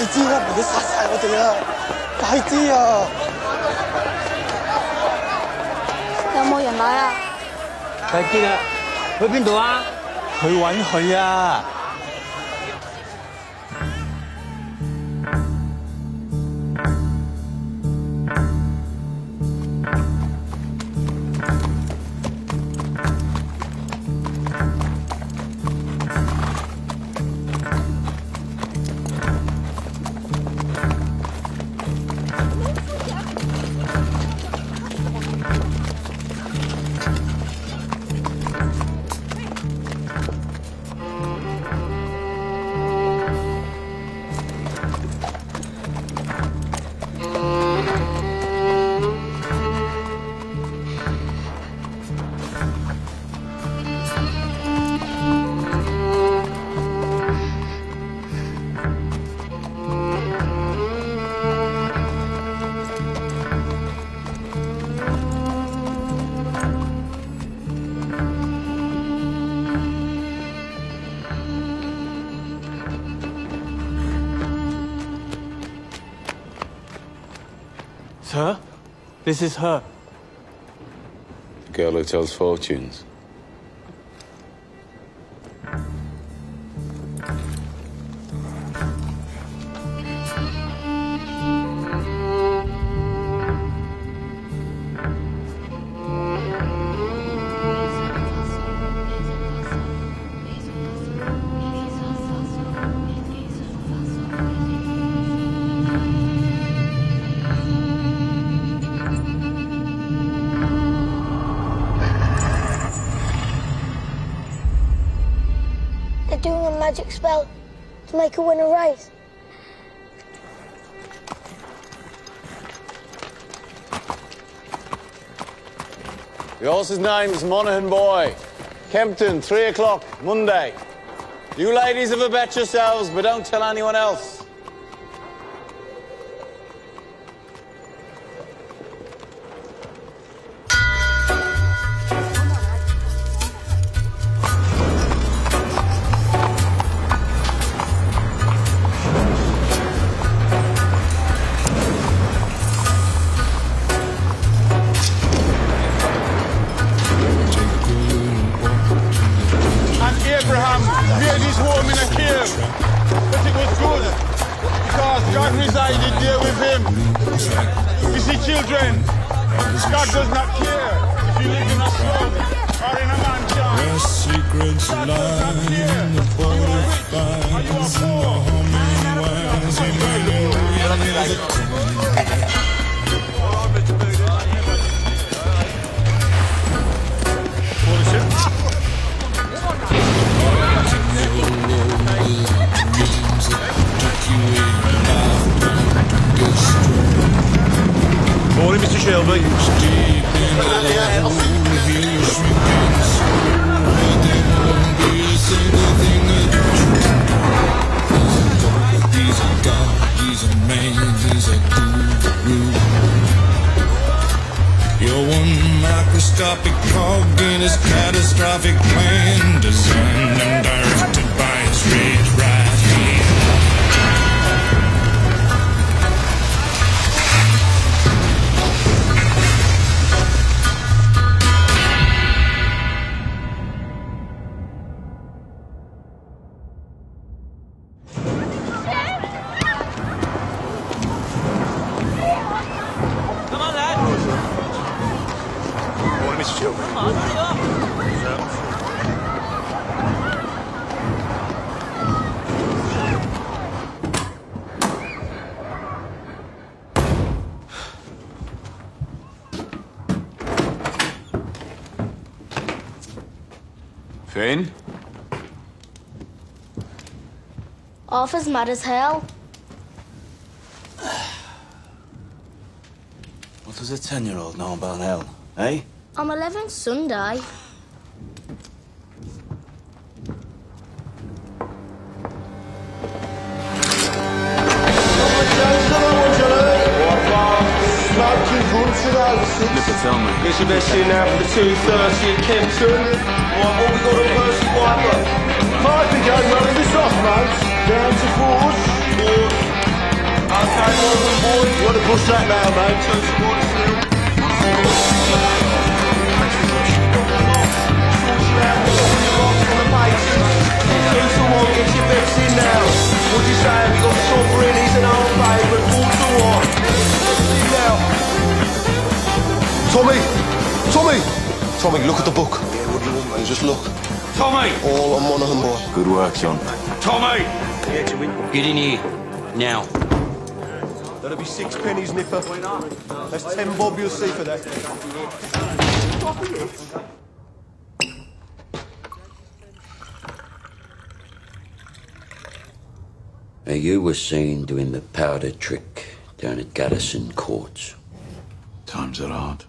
知啦，唔係你殺晒我哋啊！快啲啊！有冇人來啊？睇見啦，去邊度啊？去揾佢啊！Sir, this is her. The girl who tells fortunes. Doing a magic spell to make her win a race. The horse's name's Monaghan Boy. Kempton, 3 o'clock, Monday. You ladies have a bet yourselves, but don't tell anyone else. Abraham made his home in a cave, but it was good because God resided there with him. You see, children, God does not care if you live in a slum or in a mansion. Where secrets lie in the butterflies and the hummingbirds. Morning, Mr. Shelby. You're one microscopic cog in his catastrophic plan, designed and directed by his rage right hand. Finn? Arthur's mad as hell. What does a 10-year-old know about hell, eh? I'm 11 Sunday. Tell me. It's your best in now for the 2:30 at Kempton. What we got on first wiper? Might be going running this off, mate. Down to fours. Okay, Morgan boy. You want to push that now, mate? Turn some water through. Season1, get your bets in now. What do you say? Have you got sovereigns and our favourite? 4-1. Tommy! Tommy! Tommy, look at the book. Yeah, what do you want, mate? Just look. Tommy! All on Monaghan boy. Good work, John. Tommy! Get in here. Now. That'll be 6 pennies, Nipper. That's 10 bob you'll see for that. Now, you were seen doing the powder trick down at Garrison Courts. Times are hard.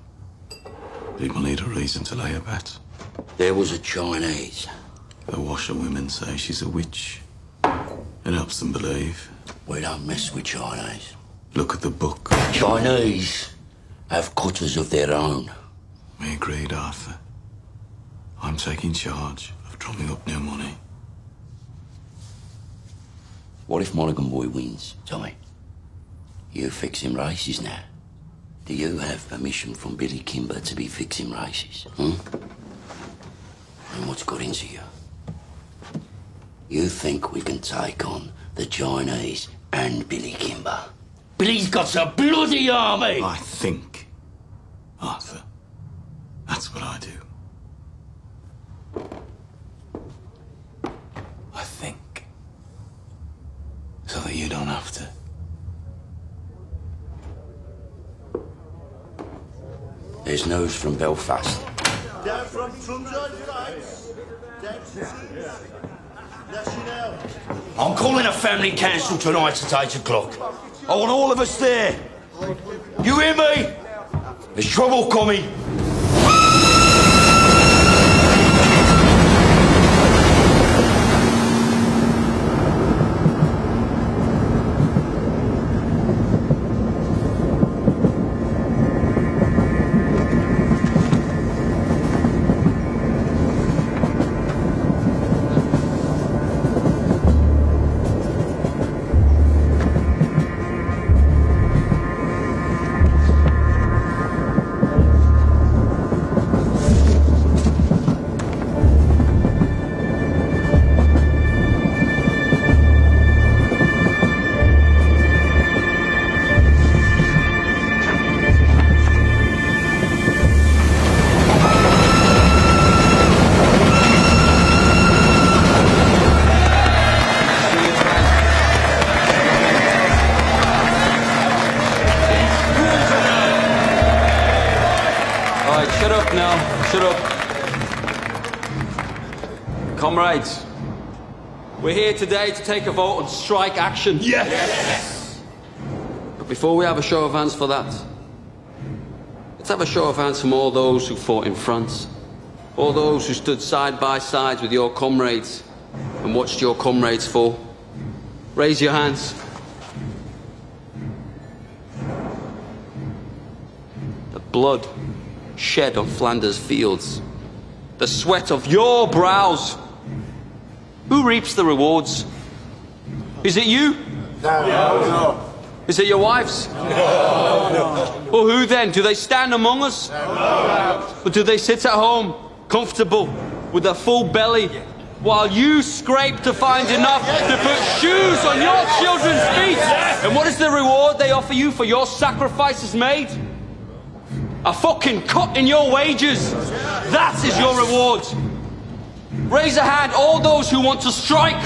People need a reason to lay a bet. There was a Chinese. The washerwomen say she's a witch. It helps them believe. We don't mess with Chinese. Look at the book. Chinese have cutters of their own. We agreed, Arthur. I'm taking charge of drumming up new money. What if Monaghan boy wins, Tommy? You fixing races now. Do you have permission from Billy Kimber to be fixing races? And what's got into you? You think we can take on the Chinese and Billy Kimber? Billy's got a bloody army! I think, Arthur. That's what I do. I think. So that you don't have to. There's news from Belfast. Down from Trumside, I'm calling a family council tonight at 8 o'clock. I want all of us there. You hear me? There's trouble coming. Shut up now. Shut up. Comrades, we're here today to take a vote on strike action. Yes! But before we have a show of hands for that, let's have a show of hands from all those who fought in France, all those who stood side by side with your comrades and watched your comrades fall. Raise your hands. The blood shed on Flanders fields, the sweat of your brows. Who reaps the rewards? Is it you? No. Is it your wives? No. Well, who then? Do they stand among us? No. Or do they sit at home, comfortable, with a full belly, while you scrape to find enough to put shoes on your children's feet? And what is the reward they offer you for your sacrifices made? A fucking cut in your wages. That is your reward. Raise a hand, all those who want to strike.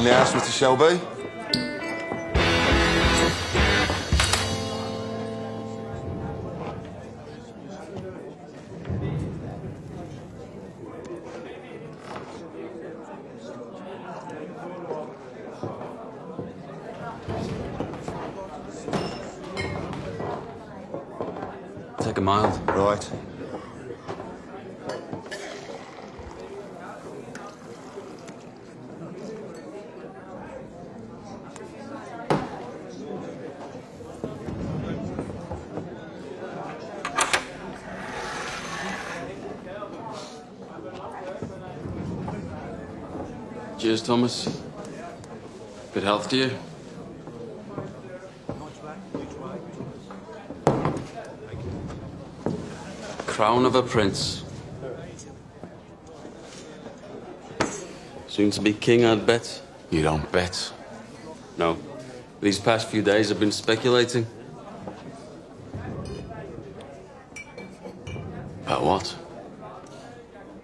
On the house, Mr. Shelby? Take a mild. Right. Cheers, Thomas. Good health to you. Crown of a prince. Soon to be king, I'd bet. You don't bet. No. These past few days I've been speculating. About what?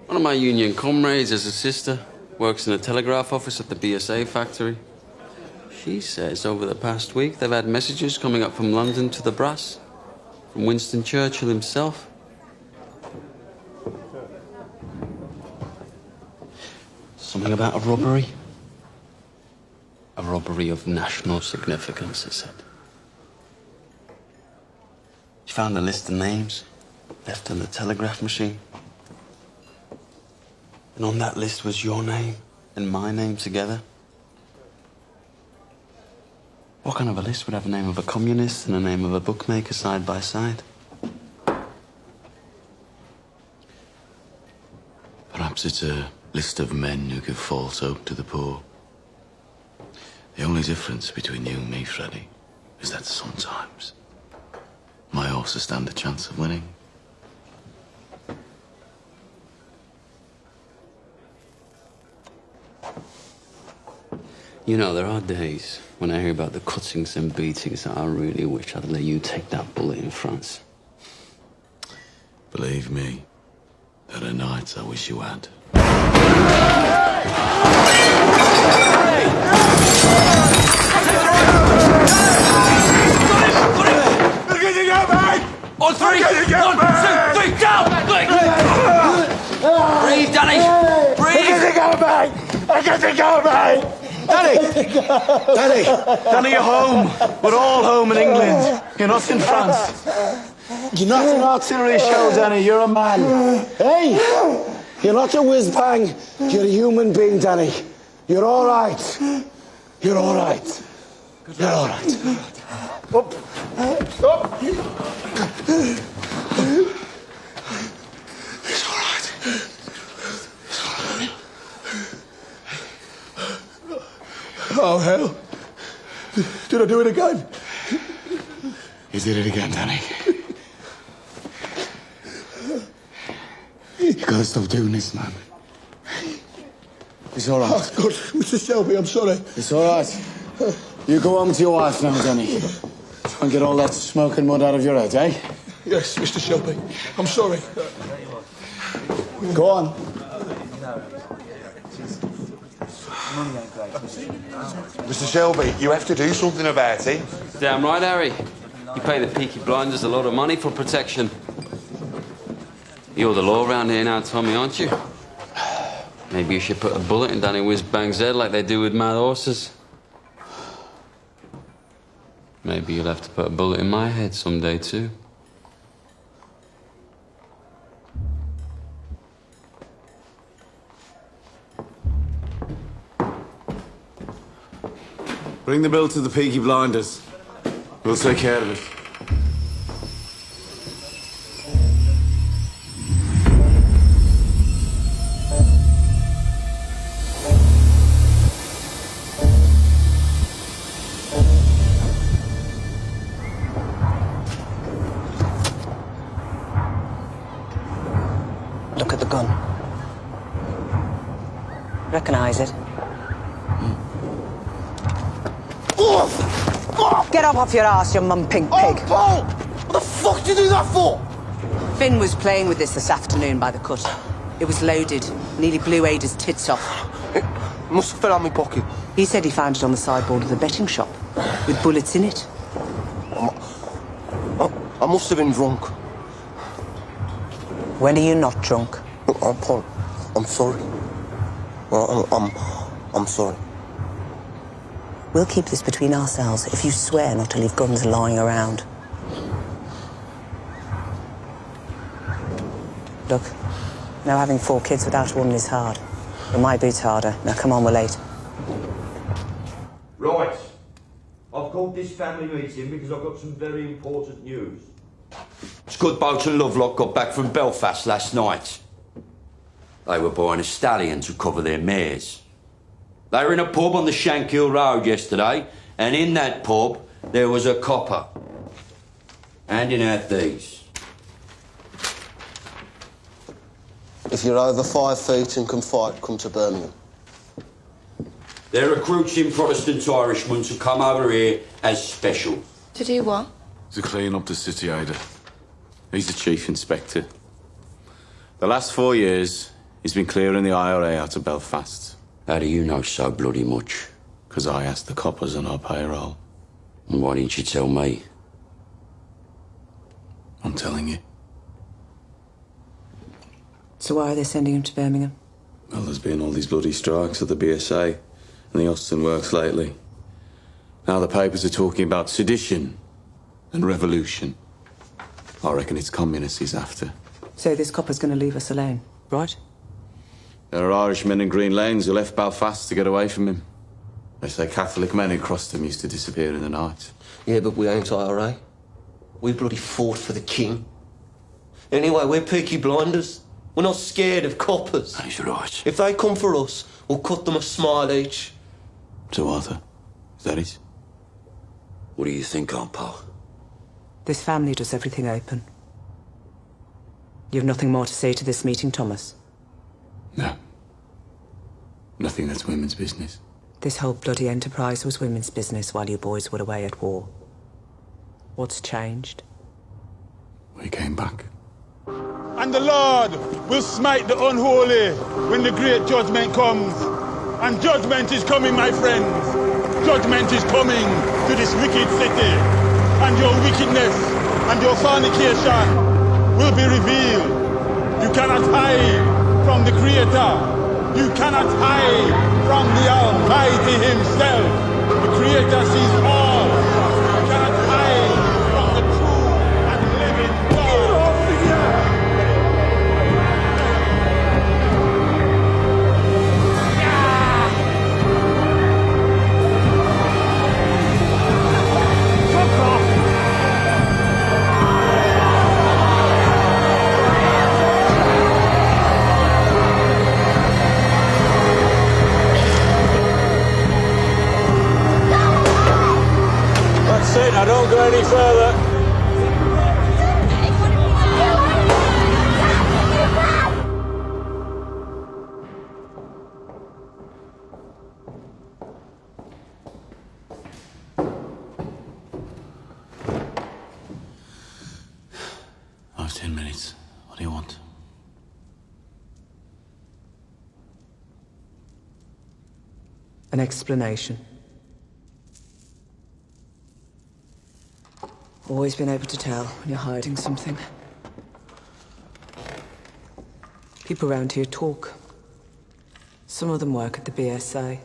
One of my union comrades has a sister, works in a telegraph office at the BSA factory. She says over the past week they've had messages coming up from London to the brass, from Winston Churchill himself. Something about a robbery. A robbery of national significance, it said. She found a list of names left on the telegraph machine. And on that list was your name and my name together. What kind of a list would have a name of a communist and a name of a bookmaker side by side? Perhaps it's a list of men who give false hope to the poor. The only difference between you and me, Freddy, is that sometimes my horses stand a chance of winning. You know, there are days when I hear about the cuttings and beatings that I really wish I'd let you take that bullet in France. Believe me, there are nights I wish you had. On three! 1, 2, 3, down! Breathe, Danny! Breathe! Danny, you're home. We're all home in England. You're not in France. You're not an artillery shell, Danny. You're a man. Hey! You're not a whiz-bang. You're a human being, Danny. You're all right. You're all right. You're all right. Up. Up. It's all right. It's all right. Oh, hell. Did I do it again? You did it again, Danny. You gotta stop doing this, man. It's all right. Oh, God, Mr. Shelby, I'm sorry. It's all right. You go home to your wife now, Danny. Try and get all that smoke and mud out of your head, eh? Yes, Mr. Shelby. I'm sorry. Go on. Mr. Shelby, you have to do something about it. Damn right, Harry. You pay the peaky blinders a lot of money for protection. You're the law around here now, Tommy, aren't you? Maybe you should put a bullet in Danny Whiz-Bang's head like they do with mad horses. Maybe you'll have to put a bullet in my head someday, too. Bring the bill to the Peaky Blinders. We'll take care of it. Look at the gun. Recognize it? Get up off your ass, you mum-pink pig. Oh, Paul! What the fuck did you do that for? Finn was playing with this afternoon by the cut. It was loaded. Nearly blew Ada's tits off. It must have fell out my pocket. He said he found it on the sideboard of the betting shop, with bullets in it. I must have been drunk. When are you not drunk? I'm sorry. I'm sorry. We'll keep this between ourselves if you swear not to leave guns lying around. Look, now having 4 kids without one is hard. But my boot's harder. Now come on, we're late. Right. I've called this family meeting because I've got some very important news. Scudboat and Lovelock got back from Belfast last night. They were buying a stallion to cover their mares. They were in a pub on the Shankill Road yesterday, and in that pub there was a copper handing out these. If you're over 5 feet and can fight, come to Birmingham. They're recruiting Protestant Irishmen to come over here as special. To do what? To clean up the city, Ada. He's the chief inspector. The last 4 years, he's been clearing the IRA out of Belfast. How do you know so bloody much? Because I asked the coppers on our payroll. And why didn't you tell me? I'm telling you. So why are they sending him to Birmingham? Well, there's been all these bloody strikes at the BSA and the Austin Works lately. Now the papers are talking about sedition and revolution. I reckon it's communists he's after. So this copper's going to leave us alone, right? There are Irishmen in Green Lanes who left Belfast to get away from him. They say Catholic men who crossed him used to disappear in the night. Yeah, but we ain't IRA. We bloody fought for the king. Anyway, we're peaky blinders. We're not scared of coppers. That's right. If they come for us, we'll cut them a smile each. So, Arthur, is that it? What do you think, Aunt Pal? This family does everything open. You have nothing more to say to this meeting, Thomas? No. Nothing that's women's business. This whole bloody enterprise was women's business while you boys were away at war. What's changed? We came back. And the Lord will smite the unholy when the great judgment comes. And judgment is coming, my friends. Judgment is coming to this wicked city. And your wickedness and your fornication will be revealed. You cannot hide from the Creator. You cannot hide from the Almighty Himself. The Creator sees all. You cannot hide from the true and living God. That's it, now don't go any further. I have 10 minutes. What do you want? An explanation. Always been able to tell when you're hiding something. People around here talk. Some of them work at the BSA.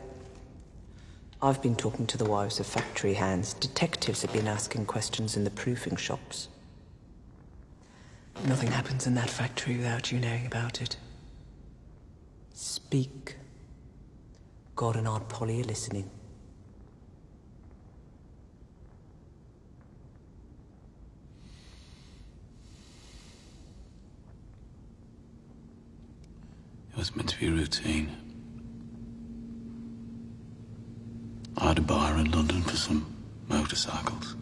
I've been talking to the wives of factory hands. Detectives have been asking questions in the proofing shops. Nothing happens in that factory without you knowing about it. Speak. God and Aunt Polly are listening. It was meant to be routine. I had a buyer in London for some motorcycles.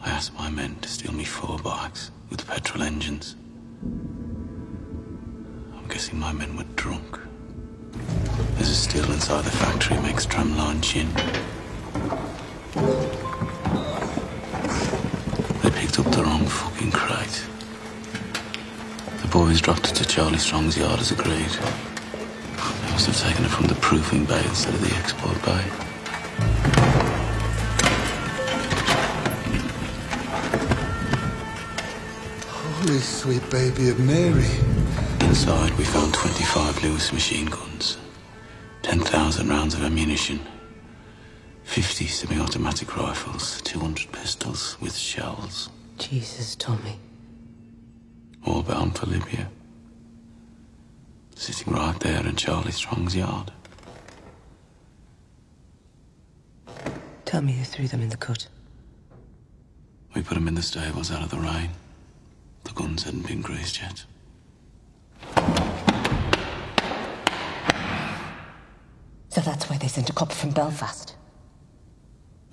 I asked my men to steal me 4 bikes with petrol engines. I'm guessing my men were drunk. There's a steel inside the factory makes tramline gin. They picked up the wrong fucking crate. The boys dropped it to Charlie Strong's yard as agreed. They Must have taken it from the proofing bay instead of the export bay. Holy sweet baby of Mary. Inside, we found 25 Lewis machine guns, 10,000 rounds of ammunition, 50 semi-automatic rifles, 200 pistols with shells. Jesus, Tommy. All bound for Libya. Sitting right there in Charlie Strong's yard. Tell me who threw them in the cut. We put them in the stables out of the rain. The guns hadn't been greased yet. So that's why they sent a copper from Belfast.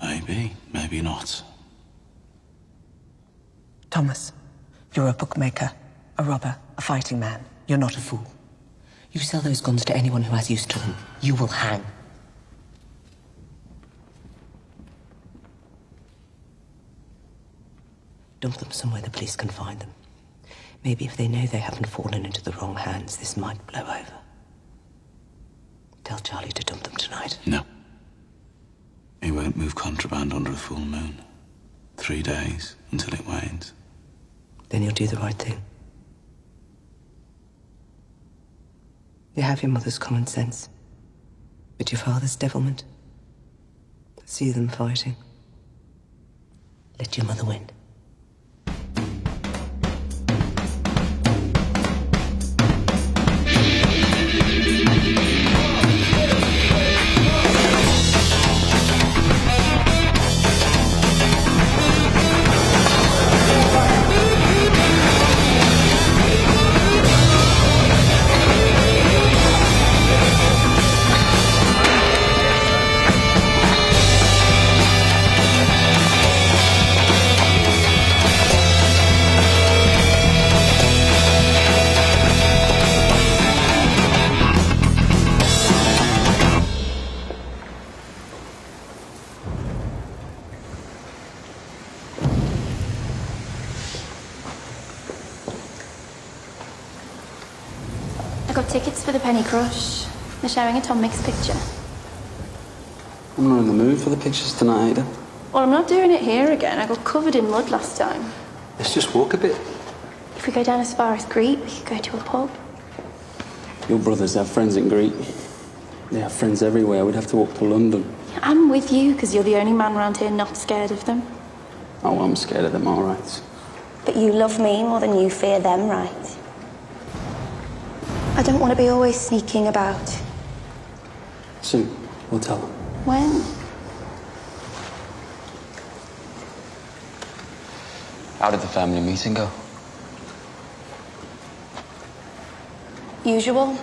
Maybe, maybe not. Thomas, you're a bookmaker, a robber, a fighting man. You're not a fool. You sell those guns to anyone who has use to them. You will hang. Dump them somewhere the police can find them. Maybe if they know they haven't fallen into the wrong hands, this might blow over. Tell Charlie to dump them tonight. No. He won't move contraband under a full moon. 3 days until it wanes. Then you'll do the right thing. You have your mother's common sense, but your father's devilment. See them fighting. Let your mother win. I got tickets for the Penny Crush. They're showing a Tom Mix picture. I'm not in the mood for the pictures tonight, Ada. Well, I'm not doing it here again. I got covered in mud last time. Let's just walk a bit. If we go down as far as Greet, we could go to a pub. Your brothers have friends in Greek. They have friends everywhere. We'd have to walk to London. I'm with you, because you're the only man around here not scared of them. Oh, I'm scared of them, all right. But you love me more than you fear them, right? I don't want to be always sneaking about. Soon, we'll tell them. When? How did the family meeting go? Usual.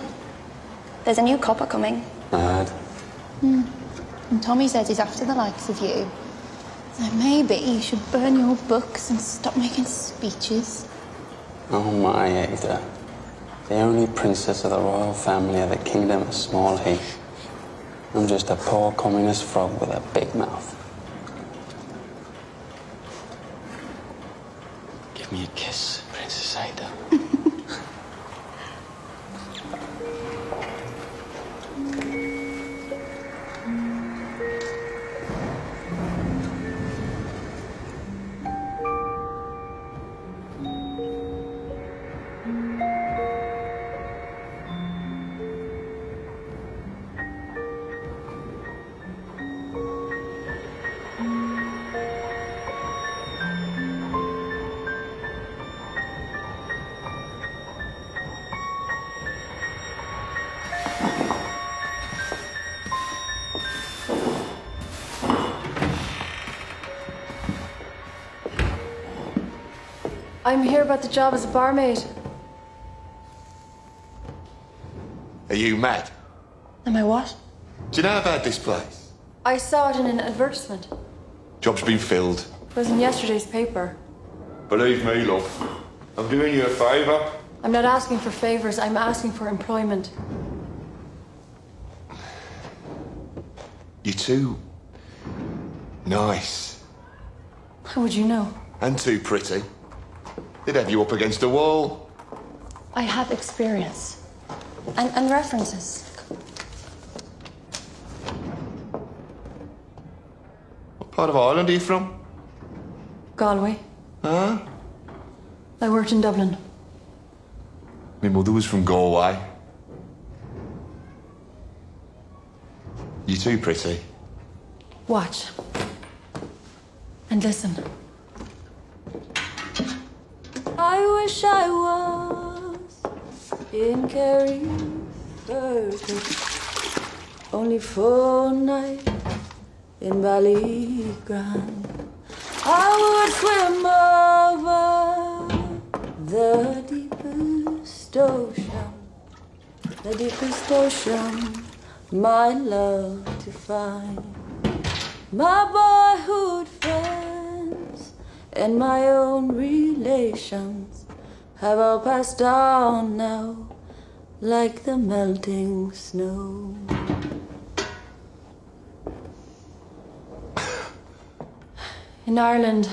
There's a new copper coming. I heard. And Tommy says he's after the likes of you. So maybe you should burn your books and stop making speeches. Oh, my Ada. The only princess of the royal family of the kingdom of Small Heath. I'm just a poor communist frog with a big mouth. Give me a kiss, Princess Ada. I'm here about the job as a barmaid. Are you mad? Am I what? Do you know about this place? I saw it in an advertisement. Job's been filled. It was in yesterday's paper. Believe me, love. I'm doing you a favour. I'm not asking for favors, I'm asking for employment. You're too nice. How would you know? And too pretty. They'd have you up against a wall. I have experience. And references. What part of Ireland are you from? Galway. Huh? I worked in Dublin. My mother was from Galway. You too pretty. Watch. And listen. I wish I was in Kerry, only for a night in Ballygrand. I would swim over the deepest ocean, my love to find. My boyhood friends and my own relations have all passed on now, like the melting snow. In Ireland,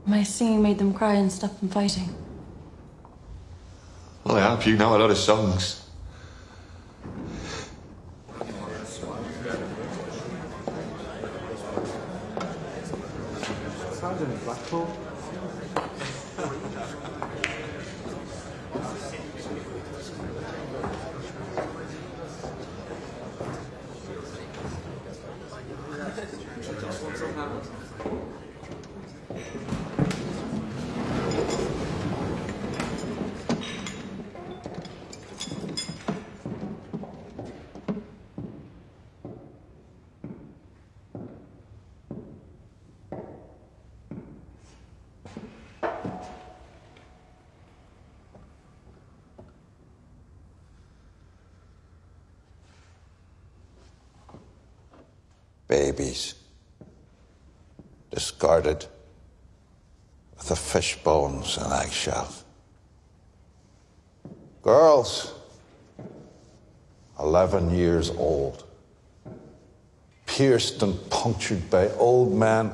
my singing made them cry and stop them fighting. Well, I hope you know a lot of songs. Blackpool. Babies, discarded with the fish bones and eggshells. Girls, 11 years old, pierced and punctured by old men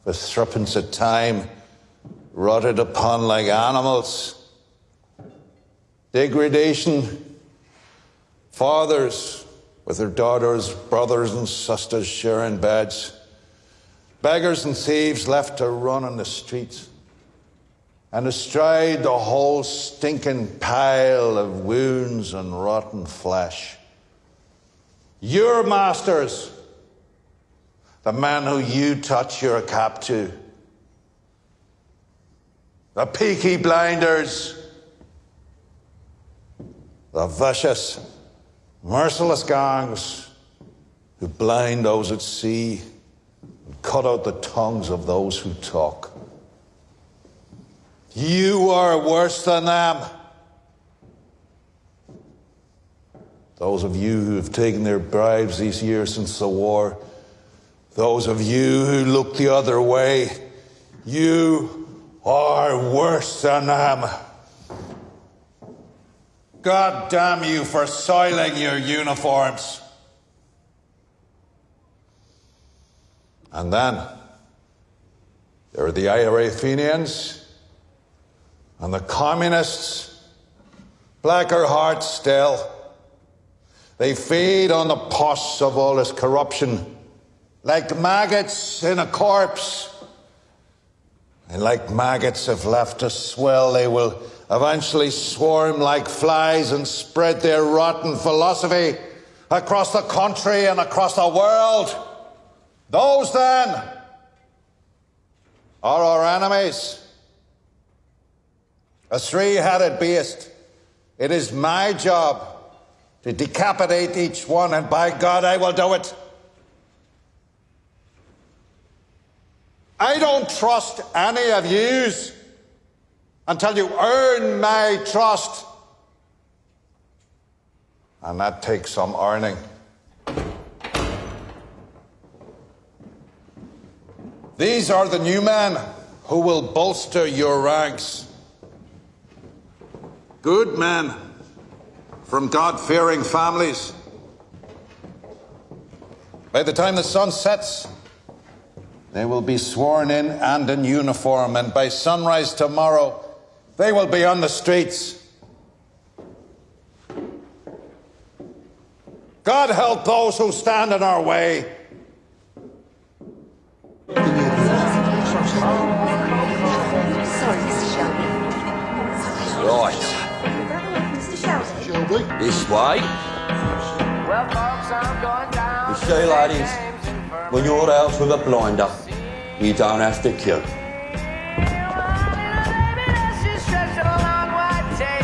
with threepence of time, rotted upon like animals. Degradation, fathers with their daughters, brothers and sisters sharing beds. Beggars and thieves left to run on the streets. And astride the whole stinking pile of wounds and rotten flesh. Your masters, the men who you touch your cap to. The peaky blinders. The vicious, merciless gangs who blind those at sea and cut out the tongues of those who talk. You are worse than them. Those of you who have taken their bribes these years since the war, those of you who look the other way, you are worse than them. God damn you for soiling your uniforms. And then there are the IRA Fenians and the communists, blacker hearts still. They feed on the pus of all this corruption like maggots in a corpse. And like maggots, if left to swell, they will eventually swarm like flies and spread their rotten philosophy across the country and across the world. Those, then, are our enemies. A three-headed beast. It is my job to decapitate each one, and by God, I will do it. I don't trust any of yous until you earn my trust. And that takes some earning. These are the new men who will bolster your ranks. Good men from God-fearing families. By the time the sun sets, they will be sworn in and in uniform, and by sunrise tomorrow, they will be on the streets. God help those who stand in our way. Right. Mr. Shelby? This way. You see, ladies, when you're out with a blinder, you don't have to queue.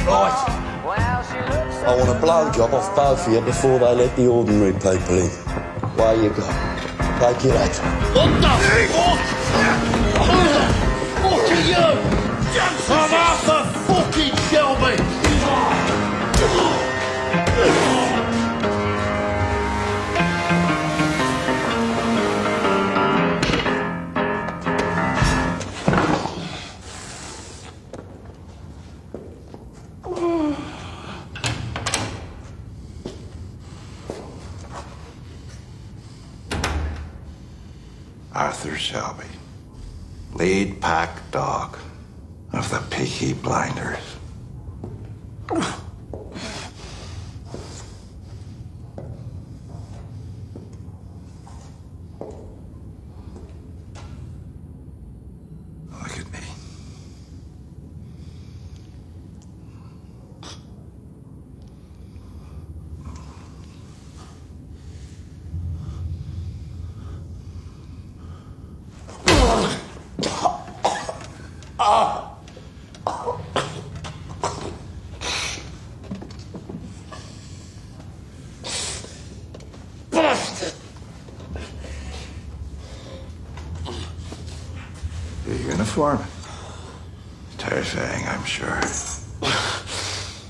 Right. I want a blowjob off both of you before they let the ordinary people in. Where you go? Take it out. What the fuck? Who the fuck are you? I'm Arthur fucking Shelby. Arthur Shelby, lead pack dog of the Peaky Blinders. Look at me. Bastard! Your uniform. Terrifying, I'm sure.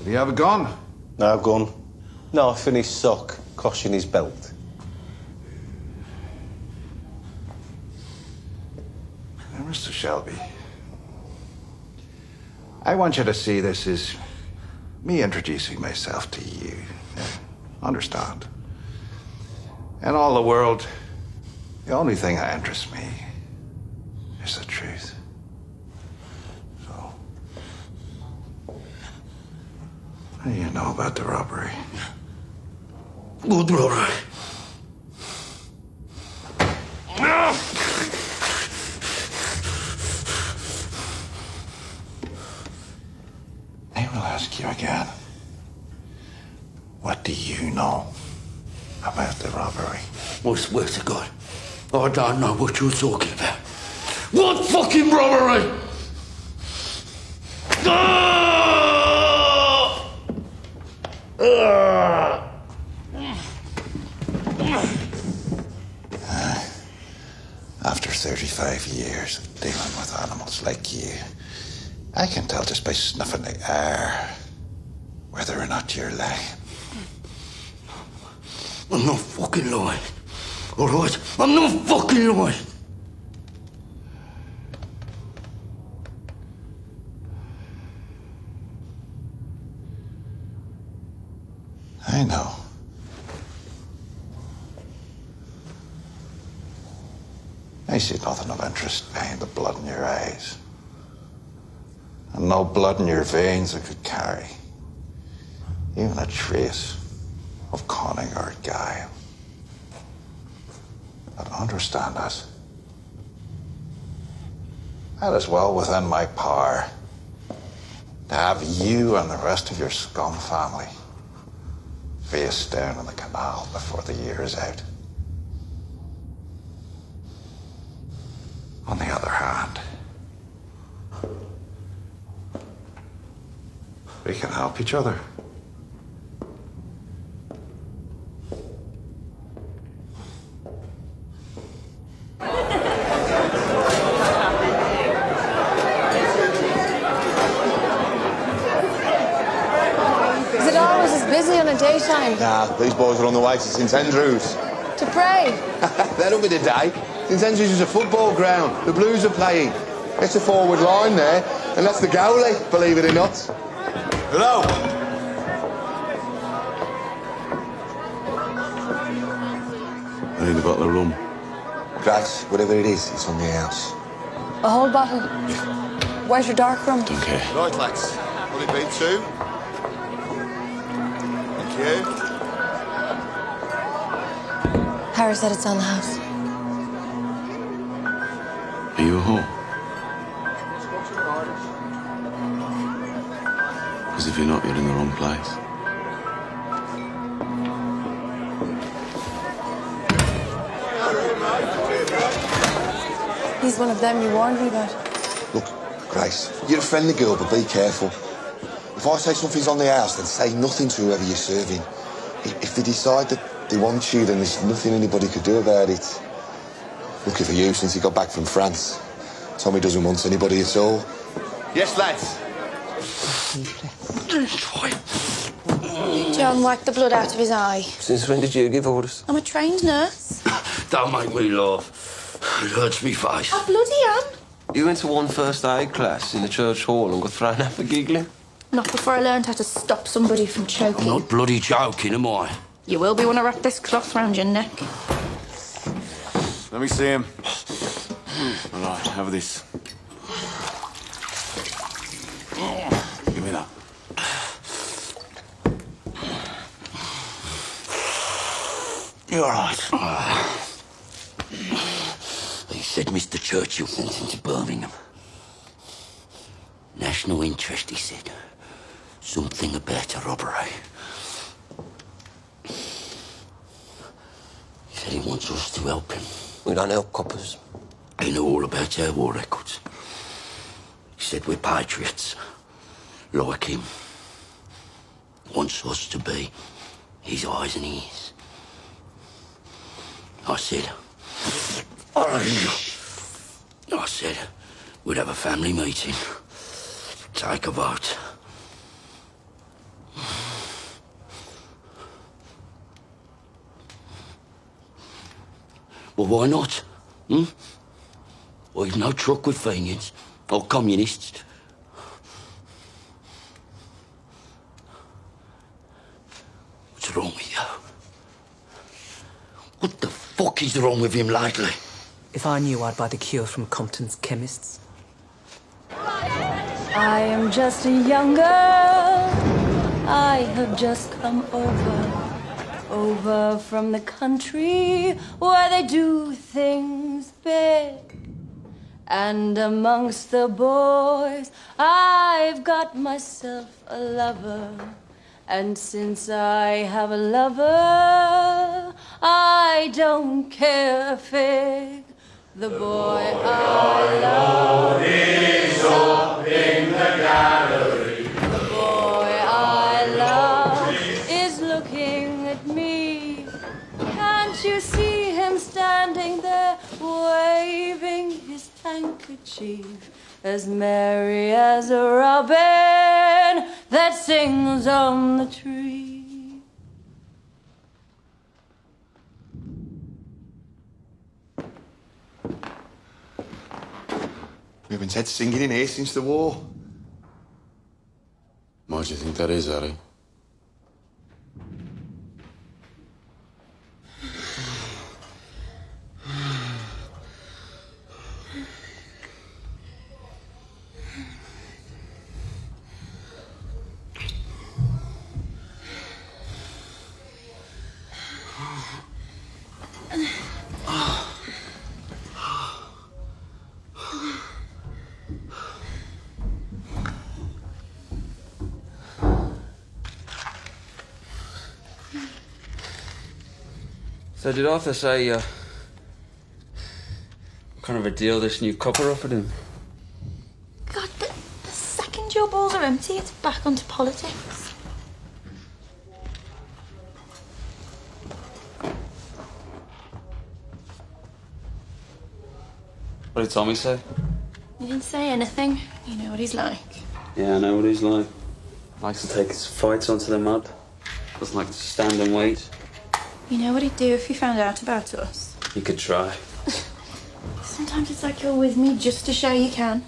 Do you have a gun? No gun. Knife in his sock, cosh in his belt. Now, Mr. Shelby, I want you to see this as me introducing myself to you. Understand? In all the world, the only thing that interests me is the truth. So, what do you know about the robbery? Good robbery. I will ask you again. What do you know about the robbery? I swear to God, I don't know what you're talking about. What fucking robbery? After 35 years of dealing with animals like you, I can tell just by snuffing the air whether or not you're lying. I'm not fucking lying. All right? I'm not fucking lying. I know. I see nothing of interest behind the blood in your eyes. And no blood in your veins that could carry even a trace of cunning or guile. But understand us. That is well within my power to have you and the rest of your scum family face down in the canal before the year is out. On the other hand, we can help each other. Is it always as busy on a daytime? Nah, these boys are on the way to St Andrews. To pray? That'll be the day. St Andrews is a football ground. The Blues are playing. It's a forward line there, and that's the goalie, believe it or not. Hello. I need a bottle of rum. Grace, whatever it is, it's on the house. A whole bottle. White or dark rum? Don't care. Right, lads. Will it be two? Thank you. Harry said it's on the house. Are you at home? you're not, you're in the wrong place. He's one of them you warned me about. Look, Grace, you're a friendly girl, but be careful. If I say something's on the house, then say nothing to whoever you're serving. If they decide that they want you, then there's nothing anybody could do about it. Lucky for you, since he got back from France. Tommy doesn't want anybody at all. Yes, lads. John wiped the blood out of his eye. Since when did you give orders? I'm a trained nurse. Don't make me laugh. It hurts me face. I bloody am. You went to one first aid class in the church hall and got thrown out for giggling? Not before I learned how to stop somebody from choking. I'm not bloody joking, am I? You will be when I wrap this cloth round your neck. Let me see him. All right, have this. Give me that. You're all right. He said Mr. Churchill sent him to Birmingham. National interest, he said. Something about a robbery. He said he wants us to help him. We don't help coppers. He knew all about our war records. He said we're patriots, like him. Wants us to be his eyes and ears. I said we'd have a family meeting, take a vote. Well, why not? Well, you've no truck with Fenians or communists. What's wrong with you? What the fuck is wrong with him lately? If I knew, I'd buy the cure from Compton's chemists. I am just a young girl. I have just come over from the country where they do things big. And amongst the boys, I've got myself a lover. And since I have a lover, I don't care a fig. The boy I love is up in the gallery. The boy I love is looking at me. Can't you see him standing there, waving his handkerchief, as merry as a robin that sings on the tree? We haven't had singing in here since the war. Why do you think that is, Harry? So did Arthur say, what kind of a deal this new copper offered him? God, the second your balls are empty, it's back onto politics. What did Tommy say? He didn't say anything. You know what he's like. Yeah, I know what he's like. Likes to take his fights onto the mud. Doesn't like to stand and wait. You know what he'd do if he found out about us? He could try. Sometimes it's like you're with me just to show you can.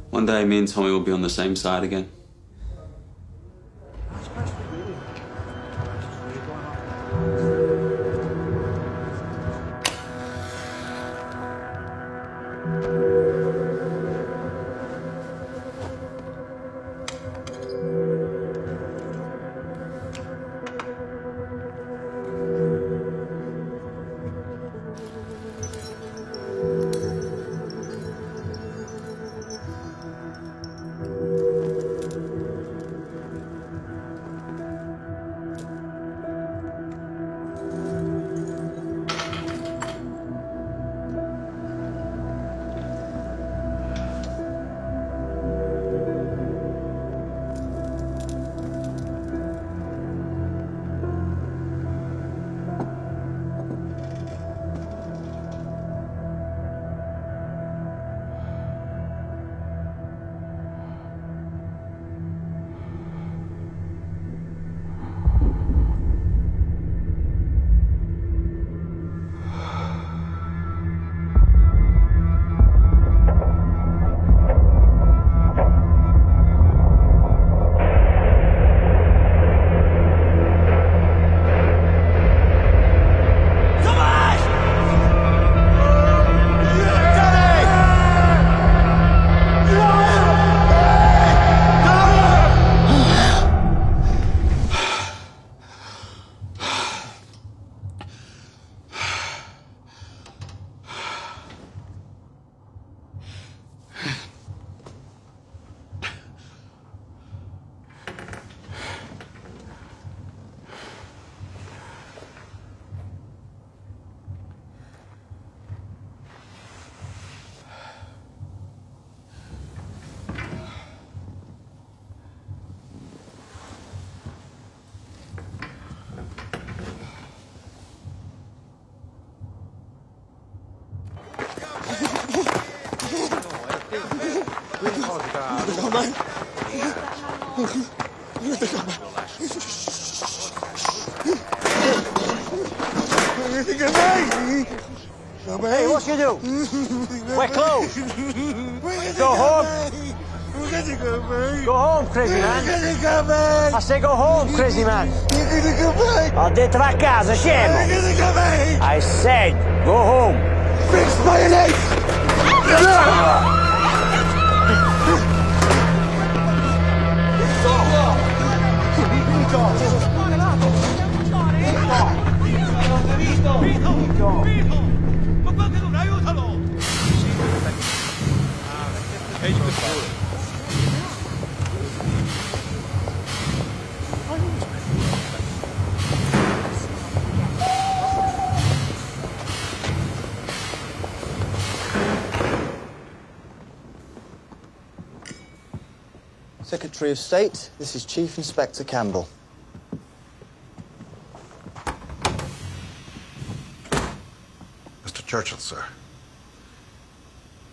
One day, me and Tommy will be on the same side again. man. Hey, what you do? We're closed. Go home. Go home, crazy man. I say go home, crazy man. Ho detto va a casa, scemo. I said go home. Fix my legs! Secretary of State, this is Chief Inspector Campbell. Mr. Churchill, sir.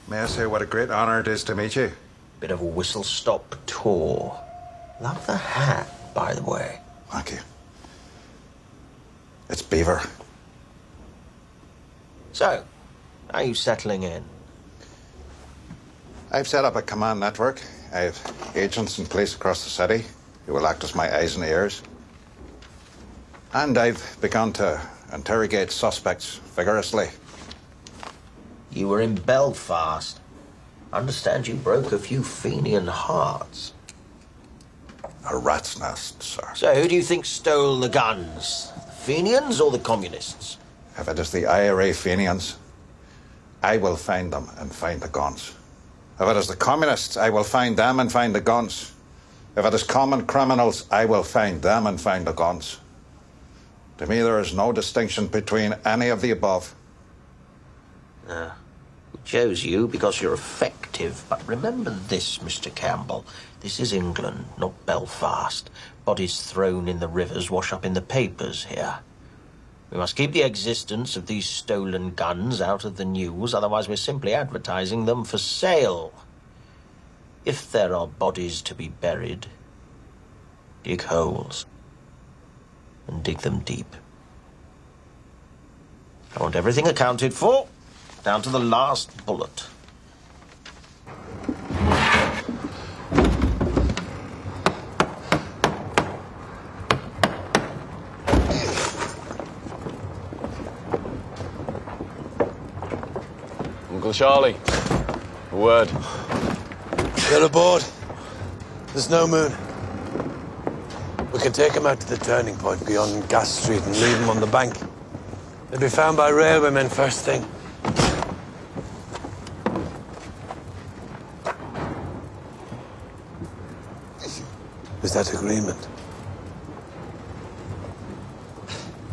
May I say what a great honor it is to meet you? Bit of a whistle-stop tour. Love the hat, by the way. Thank you. It's Beaver. So, how are you settling in? I've set up a command network. I have agents in place across the city who will act as my eyes and ears. And I've begun to interrogate suspects vigorously. You were in Belfast. I understand you broke a few Fenian hearts. A rat's nest, sir. So who do you think stole the guns? The Fenians or the communists? If it is the IRA Fenians, I will find them and find the guns. If it is the communists, I will find them and find the guns. If it is common criminals, I will find them and find the guns. To me, there is no distinction between any of the above. We chose you because you're effective. But remember this, Mr. Campbell. This is England, not Belfast. Bodies thrown in the rivers wash up in the papers here. We must keep the existence of these stolen guns out of the news, otherwise we're simply advertising them for sale. If there are bodies to be buried, dig holes and dig them deep. I want everything accounted for, down to the last bullet. Uncle Charlie, a word. Get aboard. There's no moon. We can take them out to the turning point beyond Gas Street and leave them on the bank. They'll be found by railwaymen first thing. Is that agreement?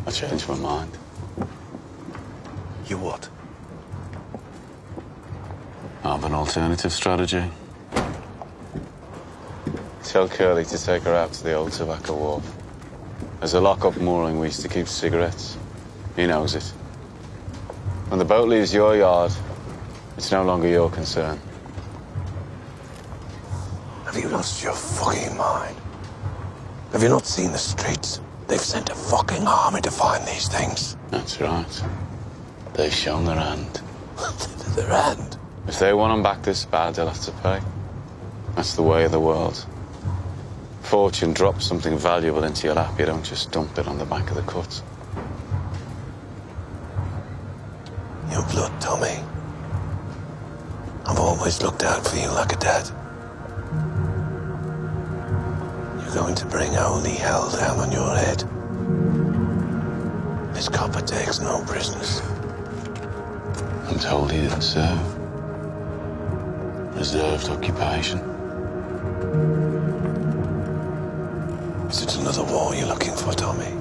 I changed my mind. You what? I have an alternative strategy. Tell Curly to take her out to the old tobacco wharf. There's a lock-up mooring we used to keep cigarettes. He knows it. When the boat leaves your yard, it's no longer your concern. Have you lost your fucking mind? Have you not seen the streets? They've sent a fucking army to find these things. That's right. They've shown their hand. Their hand? If they want them back this bad, they'll have to pay. That's the way of the world. Fortune drops something valuable into your lap, you don't just dump it on the back of the cut. Your blood, Tommy. I've always looked out for you like a dad. You're going to bring holy hell down on your head. This copper takes no prisoners. I'm told he didn't serve. Reserved occupation. Is it another war you're looking for, Tommy?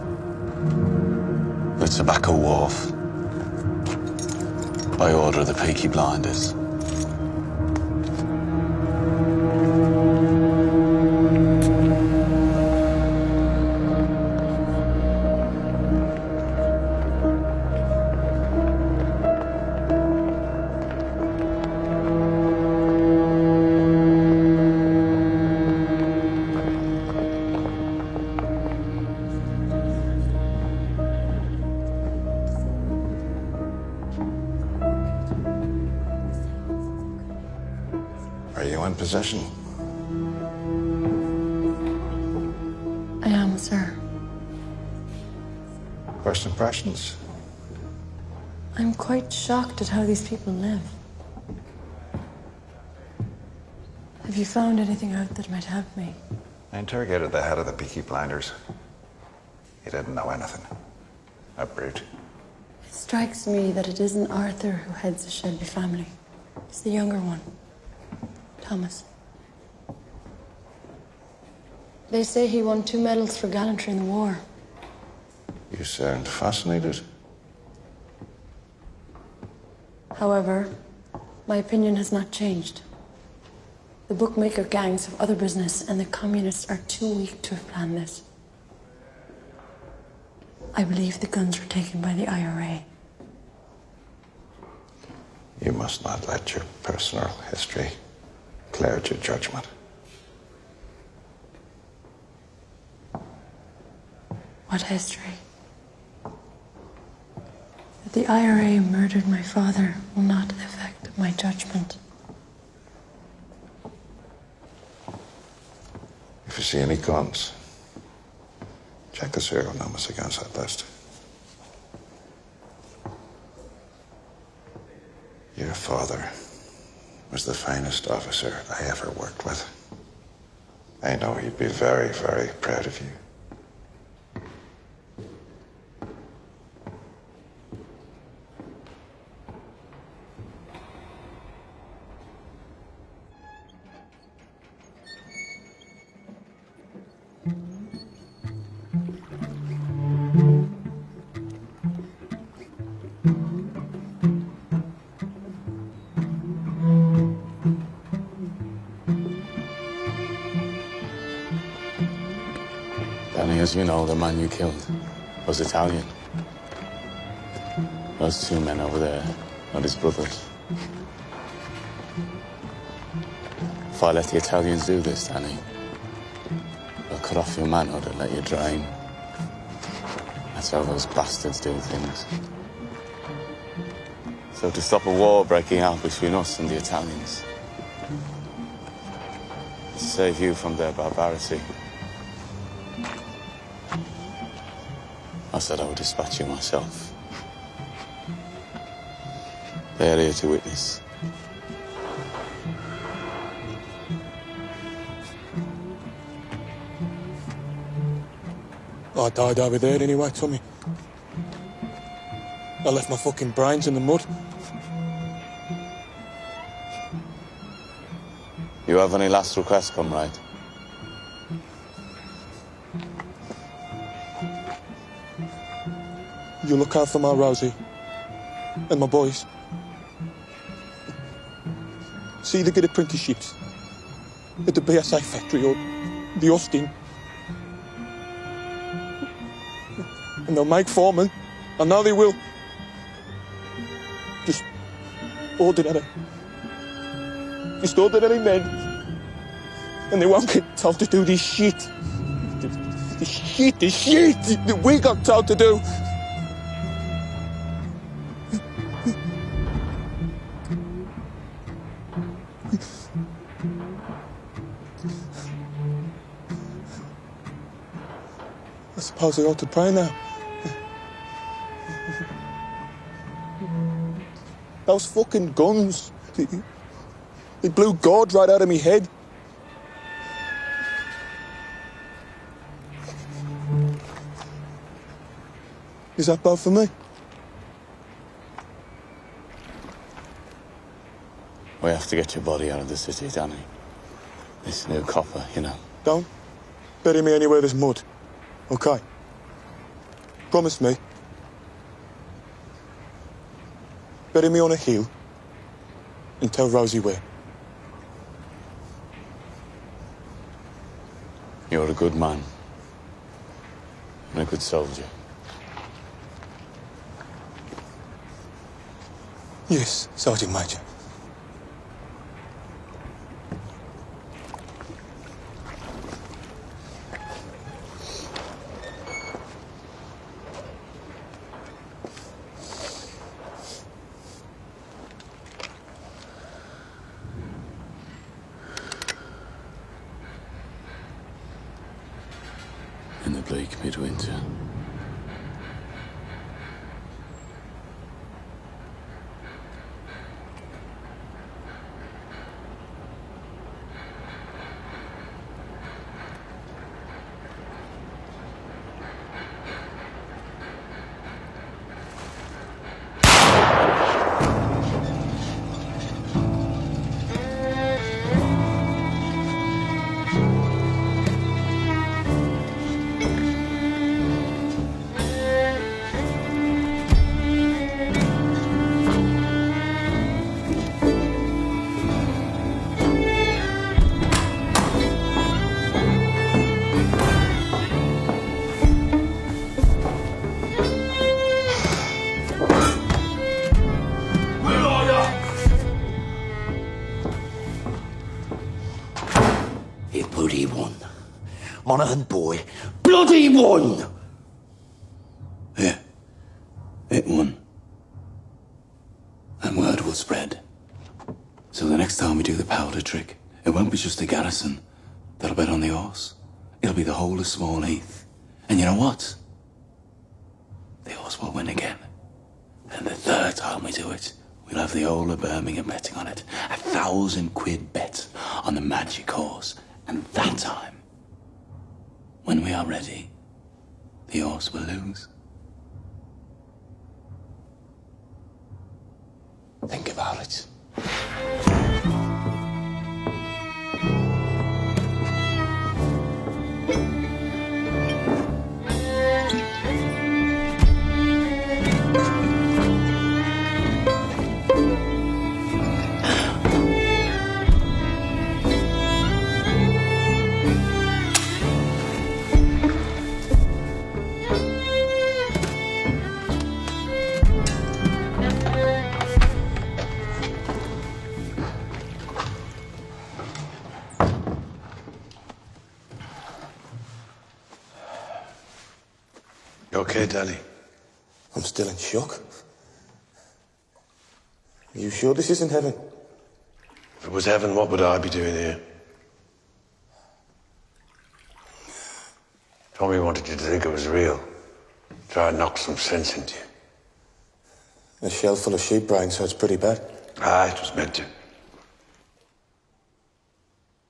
The Tobacco Wharf. By order of the Peaky Blinders. possession? I am, sir. First impressions? I'm quite shocked at how these people live. Have you found anything out that might help me? I interrogated the head of the Peaky Blinders. He didn't know anything. A brute. It strikes me that it isn't Arthur who heads the Shelby family. It's the younger one, Thomas. They say he won 2 medals for gallantry in the war. You sound fascinated. However, my opinion has not changed. The bookmaker gangs have other business, and the communists are too weak to have planned this. I believe the guns were taken by the IRA. You must not let your personal history cloud your judgment. What history? That the IRA murdered my father will not affect my judgment. If you see any guns, check the serial numbers against that list. Your father was the finest officer I ever worked with. I know he'd be very, very proud of you. Danny, as you know, the man you killed was Italian. Those 2 men over there are his brothers. If I let the Italians do this, Danny, they'll cut off your manhood and let you drain. That's how those bastards do things. So to stop a war breaking out between us and the Italians, to save you from their barbarity, I said I would dispatch you myself. They're here to witness. I died over there anyway, Tommy. I left my fucking brains in the mud. You have any last requests, comrade? You look out for my Rosie and my boys. See they get apprenticeships at the BSA factory or the Austin. And they'll make foremen. I know they will. Just ordinary men. And they won't get told to do this shit. This shit that we got told to do. I suppose I ought to pray now. Those fucking guns, they blew God right out of me head. Is that bad for me? We have to get your body out of the city, Danny. This new copper, you know. Don't bury me anywhere there's mud. Okay? Promise me. Bury me on a hill and tell Rosie where. You're a good man. And a good soldier. Yes, Sergeant Major. week midwinter. Bloody one. Monaghan boy. Bloody one! Yeah, it won. And word will spread. So the next time we do the powder trick, it won't be just the garrison that'll bet on the horse. It'll be the whole of Small Heath. And you know what? The horse will win again. And the third time we do it, we'll have the whole of Birmingham betting on it. 1,000 quid bet on the magic horse. And that time, when we are ready, the horse will lose. Think about it. You okay, Danny? I'm still in shock. Are you sure this isn't heaven? If it was heaven, what would I be doing here? Tommy wanted you to think it was real. Try and knock some sense into you. A shell full of sheep brains, so it's pretty bad. Ah, it was meant to.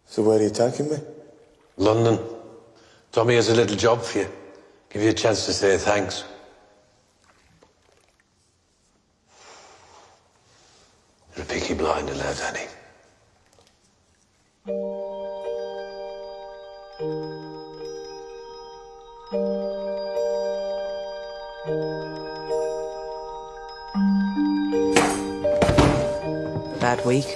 So where are you taking me? London. Tommy has a little job for you. Give you a chance to say thanks. You're a peaky blinder now, Danny. Bad week.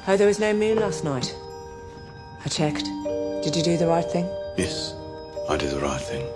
Oh, there was no moon last night. I checked. Did you do the right thing? Yes, I did the right thing.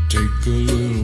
Take a little